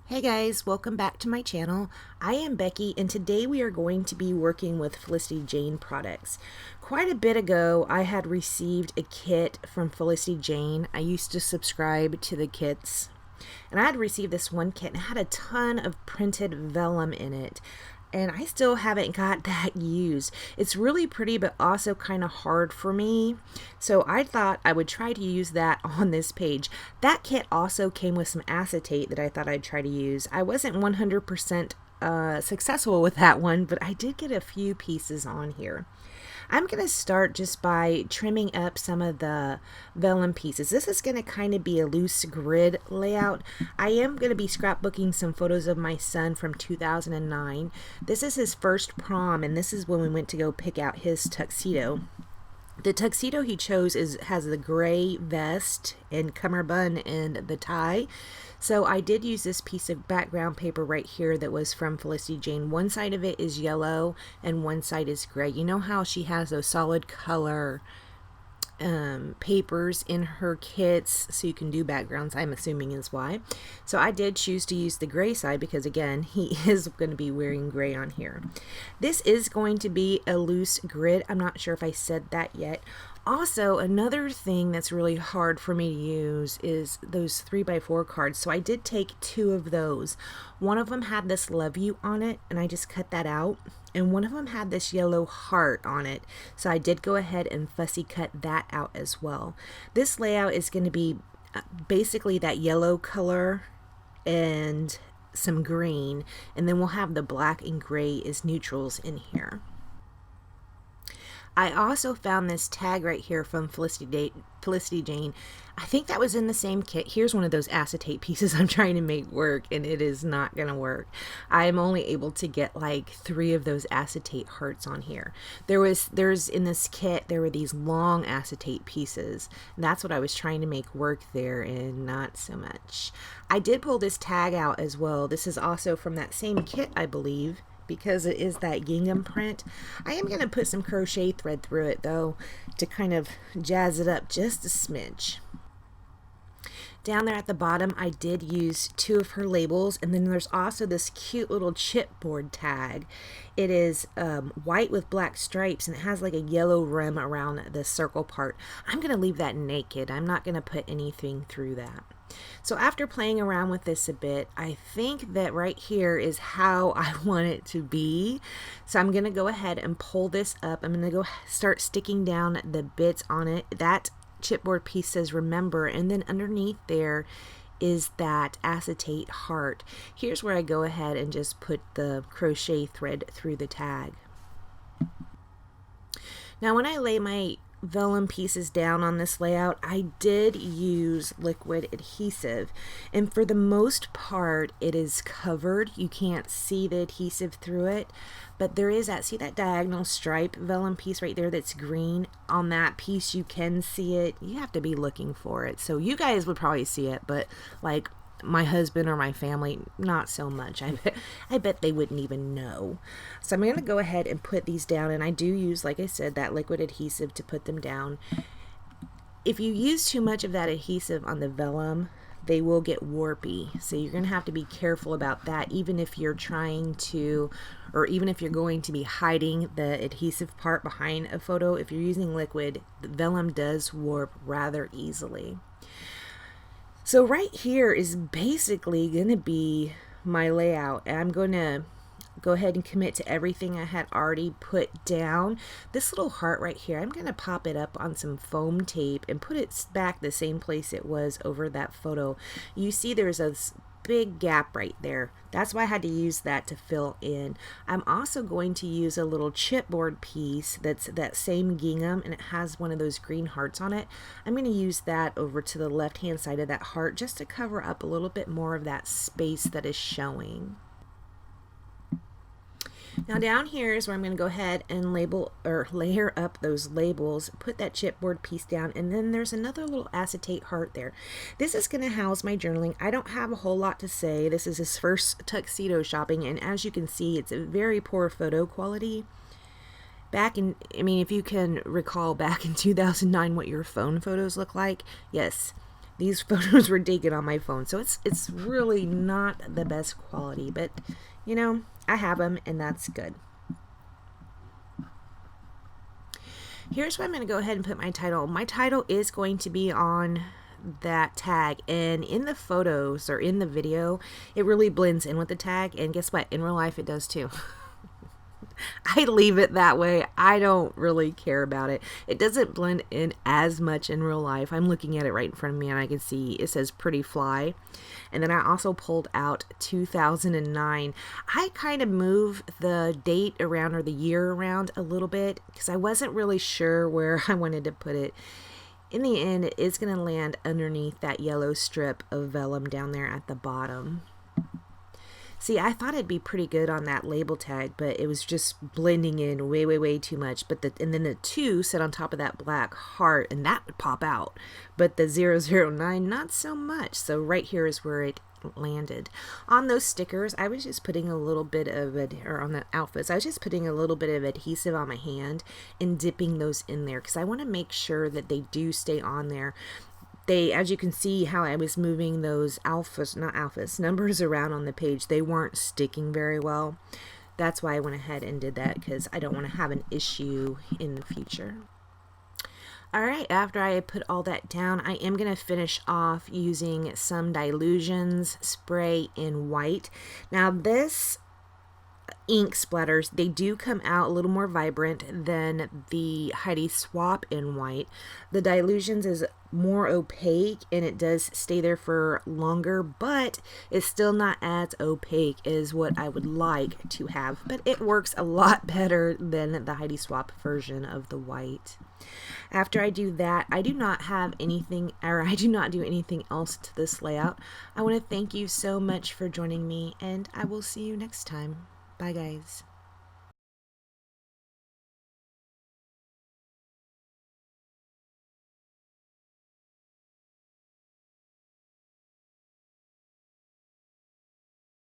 Hey guys, welcome back to my channel. I am Becky and today we are going to be working with Felicity Jane products. Quite a bit ago I had received a kit from Felicity Jane. I used to subscribe to the kits and I had received this one kit and it had a ton of printed vellum in it. And I still haven't got that used. It's really pretty, but also kind of hard for me. So I thought I would try to use that on this page. That kit also came with some acetate that I thought I'd try to use. I wasn't 100% successful with that one, but I did get a few pieces on here. I'm going to start just by trimming up some of the vellum pieces. This is going to kind of be a loose grid layout. I am going to be scrapbooking some photos of my son from 2009. This is his first prom, and this is when we went to go pick out his tuxedo. The tuxedo he chose has the gray vest and cummerbund and the tie. So I did use this piece of background paper right here that was from Felicity Jane. One side of it is yellow and one side is gray. You know how she has those solid color papers in her kits so you can do backgrounds, I'm assuming is why. So I did choose to use the gray side because again he is going to be wearing gray on here. This is going to be a loose grid. I'm not sure if I said that yet. Also, another thing that's really hard for me to use is those 3x4 cards. So I did take two of those. One of them had this love you on it and I just cut that out. And one of them had this yellow heart on it. So I did go ahead and fussy cut that out as well. This layout is going to be basically that yellow color and some green. And then we'll have the black and gray as neutrals in here. I also found this tag right here from Felicity Jane. I think that was in the same kit. Here's one of those acetate pieces I'm trying to make work, and it is not going to work. I am only able to get like 3 of those acetate hearts on here. There's in this kit, there were these long acetate pieces. And that's what I was trying to make work there, and not so much. I did pull this tag out as well. This is also from that same kit, I believe, because it is that gingham print. I am going to put some crochet thread through it though to kind of jazz it up just a smidge. Down there at the bottom I did use 2 of her labels, and then there's also this cute little chipboard tag. It is white with black stripes and it has like a yellow rim around the circle part. I'm going to leave that naked. I'm not going to put anything through that. So after playing around with this a bit, I think that right here is how I want it to be. So I'm going to go ahead and pull this up. I'm going to go start sticking down the bits on it. That chipboard piece says remember, and then underneath there is that acetate heart. Here's where I go ahead and just put the crochet thread through the tag. Now when I lay my vellum pieces down on this layout, I did use liquid adhesive, and for the most part it is covered. You can't see the adhesive through it, but there is that, see that diagonal stripe vellum piece right there that's green? On that piece you can see it. You have to be looking for it. So you guys would probably see it, but like my husband or my family, not so much. I bet they wouldn't even know. So I'm going to go ahead and put these down, and I do use, like I said, that liquid adhesive to put them down. If you use too much of that adhesive on the vellum, they will get warpy. So you're going to have to be careful about that, even if you're trying to, or even if you're going to be hiding the adhesive part behind a photo. If you're using liquid, the vellum does warp rather easily. So right here is basically going to be my layout. I'm going to go ahead and commit to everything I had already put down. This little heart right here, I'm going to pop it up on some foam tape and put it back the same place it was over that photo. You see there's a big gap right there. That's why I had to use that to fill in. I'm also going to use a little chipboard piece that's that same gingham, and it has one of those green hearts on it. I'm going to use that over to the left hand side of that heart just to cover up a little bit more of that space that is showing. Now down here is where I'm going to go ahead and label or layer up those labels, put that chipboard piece down, and then there's another little acetate heart there. This is going to house my journaling. I don't have a whole lot to say. This is his first tuxedo shopping, and as you can see, it's a very poor photo quality. Back in, I mean, if you can recall back in 2009 what your phone photos look like, yes, These photos were taken on my phone, so it's really not the best quality, but you know, I have them and that's good. Here's where I'm going to go ahead and put my title. My title is going to be on that tag, and in the photos or in the video it really blends in with the tag, and guess what, in real life it does too. I leave it that way. I don't really care about it. It doesn't blend in as much in real life. I'm looking at it right in front of me and I can see it says Pretty Fly. And then I also pulled out 2009. I kind of move the date around or the year around a little bit because I wasn't really sure where I wanted to put it. In the end, it's going to land underneath that yellow strip of vellum down there at the bottom. See, I thought it'd be pretty good on that label tag, but it was just blending in way too much. And then the 2 sit on top of that black heart, and that would pop out. But the 009, not so much. So right here is where it landed. On those stickers, I was just putting a little bit of it, or on the outfits, I was just putting a little bit of adhesive on my hand and dipping those in there because I want to make sure that they do stay on there. They, as you can see how I was moving those numbers around on the page, they weren't sticking very well. That's why I went ahead and did that, because I don't want to have an issue in the future. Alright, after I put all that down, I am going to finish off using some Dilutions spray in white. Now this ink splatters, they do come out a little more vibrant than the Heidi Swap in white. The Dilutions is more opaque and it does stay there for longer, but it's still not as opaque as what I would like to have, but it works a lot better than the Heidi Swap version of the white. After I do that, I do not have anything, or I do not do anything else to this layout. I want to thank you so much for joining me, and I will see you next time. Bye guys.